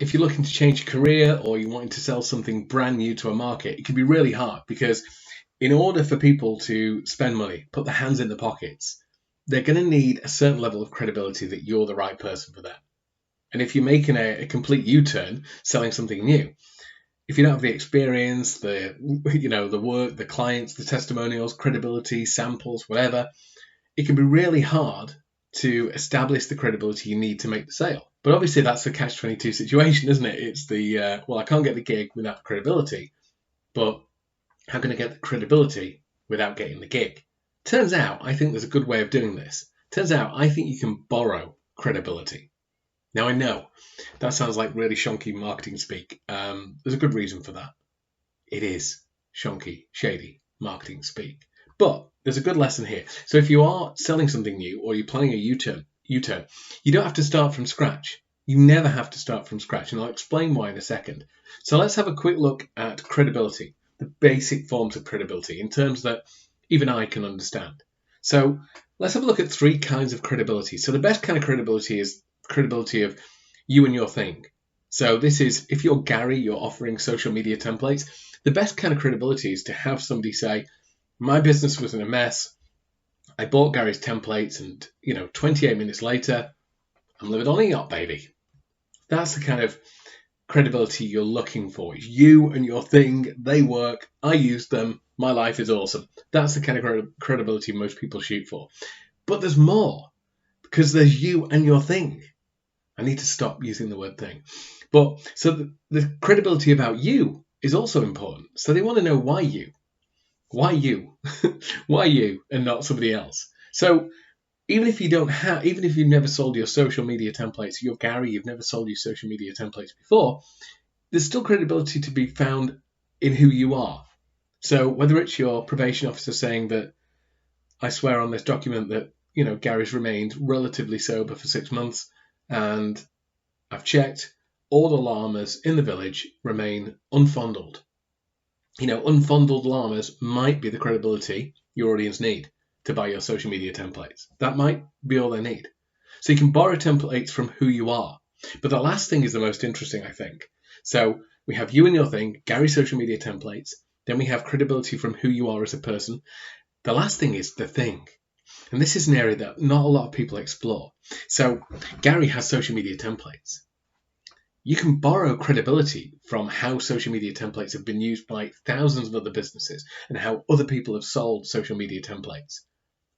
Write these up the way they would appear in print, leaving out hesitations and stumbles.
if you're looking to change your career or you're wanting to sell something brand new to a market, it can be really hard because in order for people to spend money, put their hands in their pockets, they're going to need a certain level of credibility that you're the right person for them. And if you're making a complete U-turn, selling something new, if you don't have the experience, the work, the clients, the testimonials, credibility, samples, whatever, it can be really hard to establish the credibility you need to make the sale. But obviously that's the catch-22 situation, isn't it? It's the, well, I can't get the gig without credibility, but how can I get the credibility without getting the gig? Turns out, I think there's a good way of doing this. Turns out, I think you can borrow credibility. Now, I know that sounds like really shonky marketing speak. There's a good reason for that. It is shonky, shady marketing speak. But there's a good lesson here. So if you are selling something new or you're planning a U-turn, you don't have to start from scratch. You never have to start from scratch. And I'll explain why in a second. So let's have a quick look at credibility, the basic forms of credibility in terms that even I can understand. So let's have a look at 3 kinds of credibility. So the best kind of credibility is credibility of you and your thing. So this is, if you're Gary, you're offering social media templates, the best kind of credibility is to have somebody say, my business was in a mess. I bought Gary's templates and, 28 minutes later, I'm living on a yacht, baby. That's the kind of credibility you're looking for. It's you and your thing, they work, I use them, my life is awesome. That's the kind of credibility most people shoot for. But there's more, because there's you and your thing. I need to stop using the word thing. But so the credibility about you is also important. So they want to know why you? Why you? Why you and not somebody else? So even if you've never sold your social media templates, you're Gary, you've never sold your social media templates before, there's still credibility to be found in who you are. So whether it's your probation officer saying that I swear on this document that, Gary's remained relatively sober for 6 months and I've checked, all the llamas in the village remain unfondled. Unfondled llamas might be the credibility your audience need to buy your social media templates. That might be all they need. So you can borrow templates from who you are. But the last thing is the most interesting, I think. So we have you and your thing, Gary's social media templates. Then we have credibility from who you are as a person. The last thing is the thing. And this is an area that not a lot of people explore. So Gary has social media templates. You can borrow credibility from how social media templates have been used by thousands of other businesses and how other people have sold social media templates.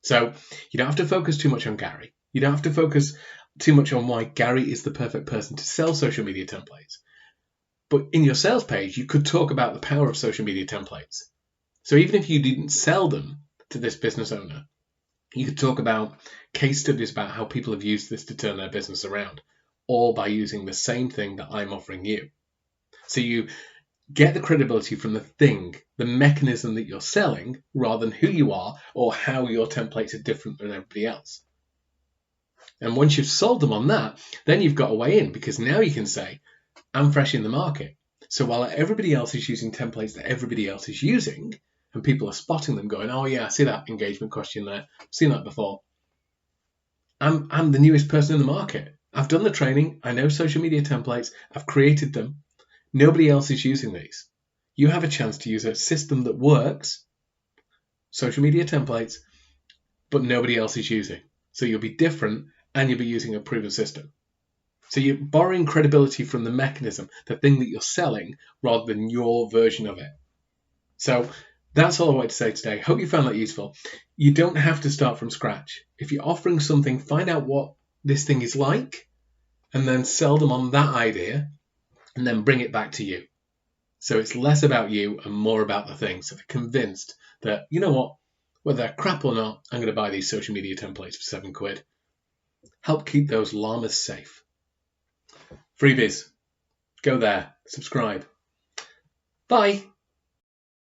So you don't have to focus too much on Gary. You don't have to focus too much on why Gary is the perfect person to sell social media templates. But in your sales page, you could talk about the power of social media templates. So even if you didn't sell them to this business owner, you could talk about case studies about how people have used this to turn their business around, all by using the same thing that I'm offering you. So you get the credibility from the thing, the mechanism that you're selling, rather than who you are or how your templates are different than everybody else. And once you've sold them on that, then you've got a way in, because now you can say, I'm fresh in the market. So while everybody else is using templates that everybody else is using, and people are spotting them going, oh yeah, I see that engagement question there. I've seen that before. I'm the newest person in the market. I've done the training. I know social media templates. I've created them. Nobody else is using these. You have a chance to use a system that works, social media templates, but nobody else is using. So you'll be different and you'll be using a proven system. So you're borrowing credibility from the mechanism, the thing that you're selling, rather than your version of it. So that's all I wanted to say today. Hope you found that useful. You don't have to start from scratch. If you're offering something, find out what this thing is like and then sell them on that idea and then bring it back to you. So it's less about you and more about the thing. So they're convinced that, you know what, whether they're crap or not, I'm going to buy these social media templates for £7. Help keep those llamas safe. Freebies. Go there. Subscribe. Bye.